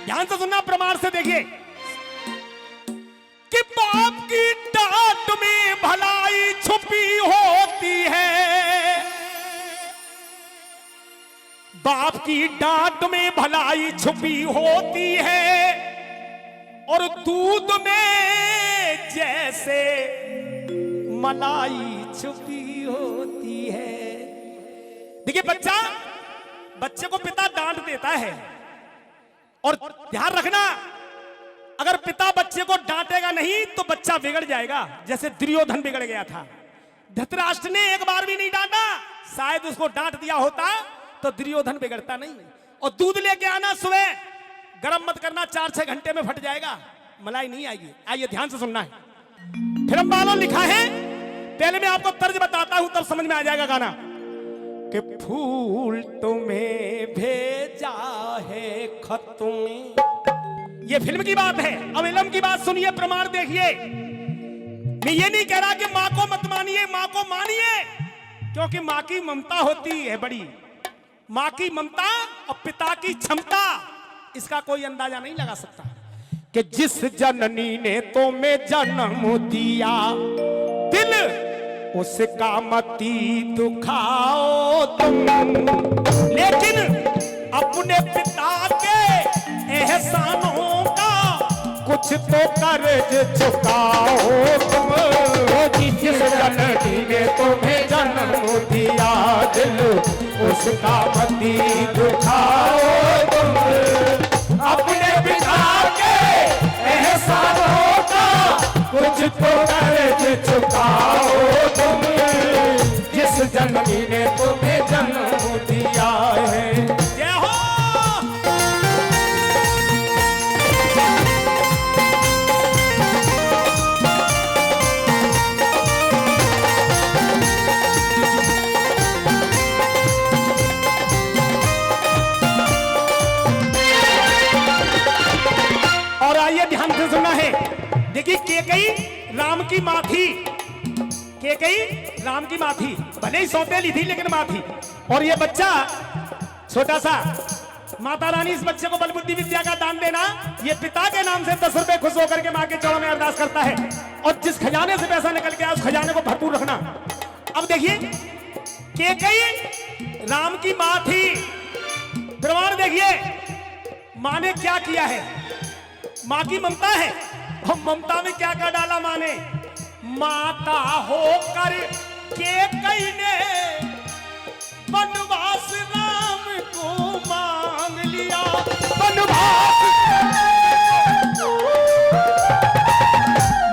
ध्यान से सुनना, प्रमाण से देखिए कि बाप की डांट में भलाई छुपी होती है, बाप की डांट में भलाई छुपी होती है, और दूध में जैसे मलाई छुपी होती है। देखिए बच्चे को पिता डांट देता है, और ध्यान रखना, अगर पिता बच्चे को डांटेगा नहीं तो बच्चा बिगड़ जाएगा, जैसे दुर्योधन बिगड़ गया था। धृतराष्ट्र ने एक बार भी नहीं डांटा, शायद उसको डांट दिया होता तो दुर्योधन बिगड़ता नहीं। और दूध लेके आना सुबह, गरम मत करना, 4-6 घंटे में फट जाएगा, मलाई नहीं आएगी। आइए ध्यान से सुनना है। फिर हम वालों लिखा है, पहले मैं आपको तर्ज बताता हूं तब समझ में आ जाएगा गाना। कि फूल तुम्हें भेजा है खत तुम्हें, ये फिल्म की बात है। अब इल्म की बात सुनिए, प्रमाण देखिए। मैं ये नहीं कह रहा कि मां को मत मानिए, मां को मानिए, क्योंकि मां की ममता होती है बड़ी, मां की ममता और पिता की क्षमता, इसका कोई अंदाजा नहीं लगा सकता। कि जिस जननी ने तुम्हें जन्म दिया, दिल उसका मती दुखाओ तुम, लेकिन अपने पिता के एहसानों का कुछ तो कर्ज चुकाओ तुम। जिस जननी ने तुम्हें जन्म दिया, दिल उसका मती दुखाओ तुम, अपने पिता के एहसानों का कुछ तो कर्ज चुकाओ तुम। जिस जननी ने तुम्हें जन्म दिया है। जय हो। और आइए ध्यान से सुनना है। देखिए केकई राम की मां थी, केकई राम की मां थी, भले ही सौतेली थी लेकिन मां थी। और ये बच्चा छोटा सा, माता रानी इस बच्चे को बल बुद्धि विद्या का दान देना, ये पिता के नाम से 10 रुपए खुश होकर के मां के चरणों में अरदास करता है। और जिस खजाने से पैसा निकल के आया उस खजाने को भरपूर रखना। अब देखिए केकई राम की मां थी, प्रमाण देखिए मां ने क्या किया है। मां की ममता है, और ममता में क्या क्या डाला मां ने। माता होकर केकई ने वनवास राम को मांग लिया, वनवास।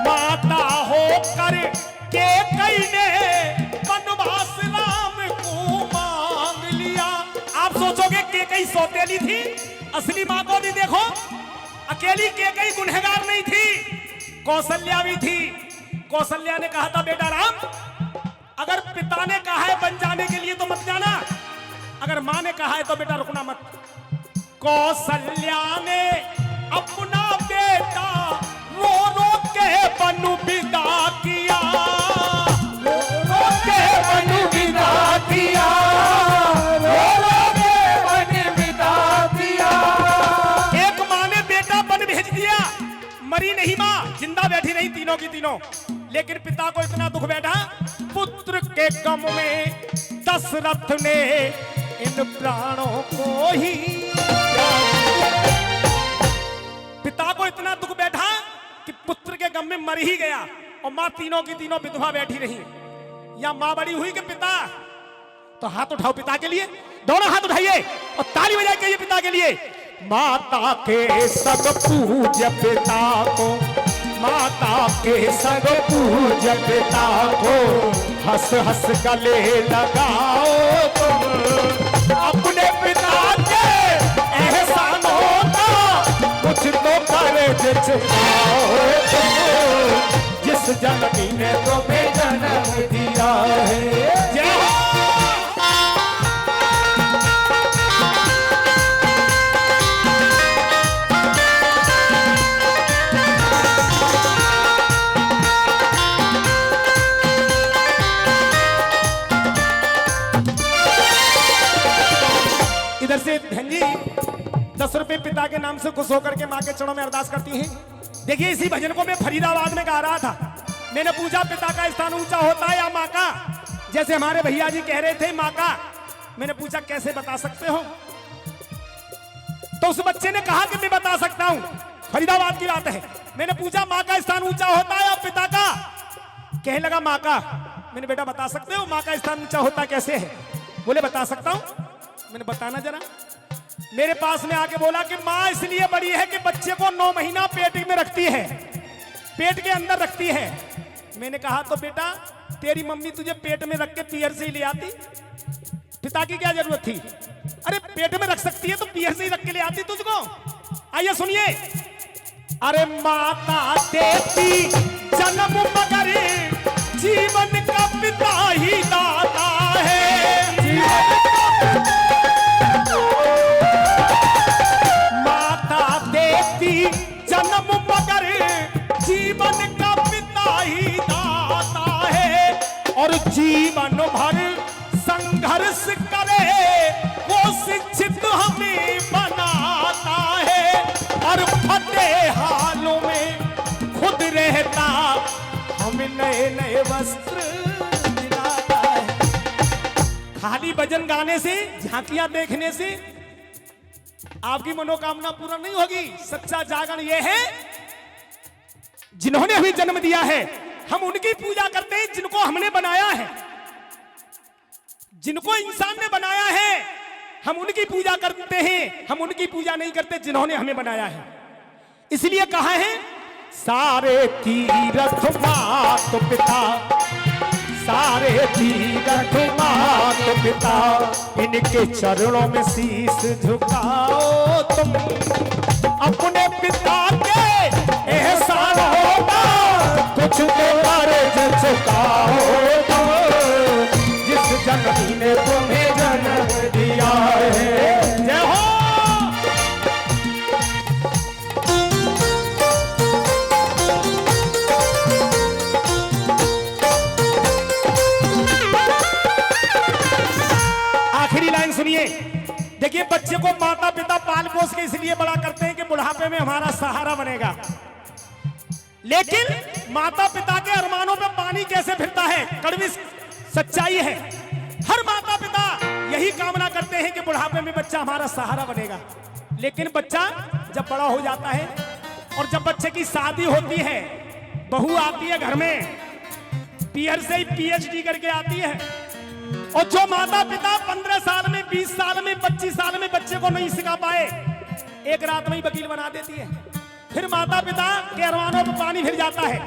माता होकर केकई ने वनवास राम को मांग लिया। आप सोचोगे केकई सौतेली थी, असली मां को भी देखो, अकेली केकई गुनहगार नहीं थी, कौशल्या भी थी। कौशल्या ने कहा था बेटा राम, अगर पिता ने कहा है बन जाने के लिए तो मत जाना, अगर मां ने कहा है तो बेटा रुकना मत। कौशल्या ने अपना बेटा रो रो के बनु विदा किया, रो रो के बनु विदा किया, रो रो के बनु विदा किया। एक मां ने बेटा बन भेज दिया, मरी नहीं मां, जिंदा बैठी नहीं तीनों की तीनों। लेकिन पिता को इतना दुख बैठा, पुत्र के गम में दशरथ ने इन प्राणों को ही। पिता को इतना दुख बैठा कि पुत्र के गम में मर ही गया, और मां तीनों की तीनों विधवा बैठी रही। या मां बड़ी हुई कि पिता, तो हाथ उठाओ पिता के लिए, दोनों हाथ उठाइए और ताली बजाइए कहिए पिता के लिए। माता के संग पूज्य पिता को, माता के संग पूज्य पिता को, हंस हंस गले लगाओ तुम। अपने पिता के एहसानों का कुछ तो कर्ज चुकाओ तुम। जिस जननी ने तुम्हें जन्म दिया है। जय हो। इधर से धन जी 10 रुपए पिता पिता के नाम से खुश होकर के माँ के चरणों में अरदास करती हैं। देखिए इसी भजन को मैं फरीदाबाद में गा रहा था। मैंने पूछा पिता का स्थान ऊंचा होता है या माँ का, जैसे हमारे भैया जी कह रहे थे माँ का। मैंने पूछा कैसे बता सकते हो, तो उस बच्चे ने कहा कि मैं बता सकता हूं, फरीदाबाद की बात है। मैंने पूछा माँ का स्थान ऊंचा होता है या पिता का, कहने लगा माँ का। मैंने बेटा बता सकते हो माँ का स्थान ऊंचा होता कैसे है, बोले बता सकता हूं। मैंने बताना जरा। मेरे पास में आके बोला कि माँ इसलिए बड़ी है कि बच्चे को 9 महीना पेट में रखती है, पेट के अंदर रखती है। मैंने कहा तो बेटा तेरी मम्मी तुझे पेट में रख के पियर से ही ले आती, पिता की क्या जरूरत थी। अरे पेट में रख सकती है तो पियर से ही रख के ले आती तुझको। आइए सुनिए। अरे माता देती जन्म मगर जीवन का पिता ही दाता है। माता देती जन्म मगर जीवन का पिता ही दाता है, और जीवन भर संघर्ष करे वो शिक्षित हमें बनाता है, और फटे हालों में खुद रहता हमें नए नए वस्त्र दिलाता है। खाली भजन गाने से, झांकियां देखने से आपकी मनोकामना पूरा नहीं होगी। सच्चा जागरण यह है जिन्होंने हमें जन्म दिया है हम उनकी पूजा करते हैं, जिनको हमने बनाया है। जिनको इंसान ने बनाया है हम उनकी पूजा करते हैं, हम उनकी पूजा नहीं करते जिन्होंने हमें बनाया है। इसलिए कहा है सारे तीर्थ मात पिता, सारे तीर्थ मात पिता, इनके चरणों में शीश झुकाओ तुम। अपने पिता के एहसान होगा कुछ तो कर्ज चुकाओ तुम, जिस जननी ने तुम्हें जन्म दिया है। जय हो। आखिरी लाइन सुनिए। देखिए बच्चे को माता पिता पाल पोस के इसलिए बड़ा करते हैं कि बुढ़ापे में हमारा सहारा बनेगा, लेकिन माता पिता के अरमानों पे पानी कैसे फिरता है, कड़वी सच्चाई है। हर माता पिता यही कामना करते हैं कि बुढ़ापे में बच्चा हमारा सहारा बनेगा, लेकिन बच्चा जब बड़ा हो जाता है और जब बच्चे की शादी होती है, बहू आती है घर में, पीयर से ही पीएचडी करके आती है, और जो माता पिता 15 साल में, 20 साल में, 25 साल में बच्चे को नहीं सिखा पाए, एक रात में ही वकील बना देती है। फिर माता पिता के अरमानों पर पानी फिर जाता है।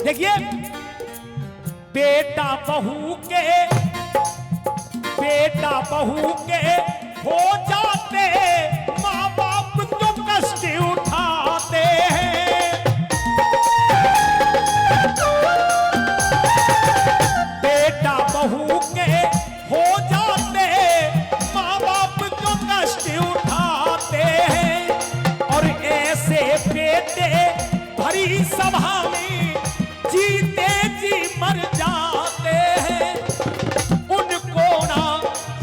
देखिए बेटा बहू के हो जाते माँ बाप जो कष्ट उठाते हैं। बेटा बहू के हो जाते माँ बाप जो कष्ट उठाते हैं, और ऐसे बेटे भरी सभा में जीते जी मर जाते हैं। उनको ना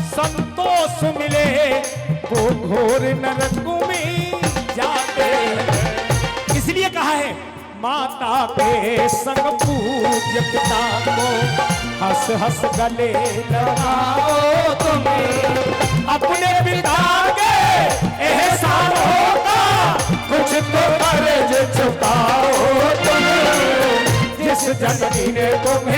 संतोष मिले वो घोर नरक में जाते हैं। इसलिए कहा है माता के संग पूज्य पिता को हंस हंस गले लगाओ तुम्हें। अपने पिता के एहसान होगा कुछ तो कर्ज चुकाओ तुम, जिस जननी ने तुम्हें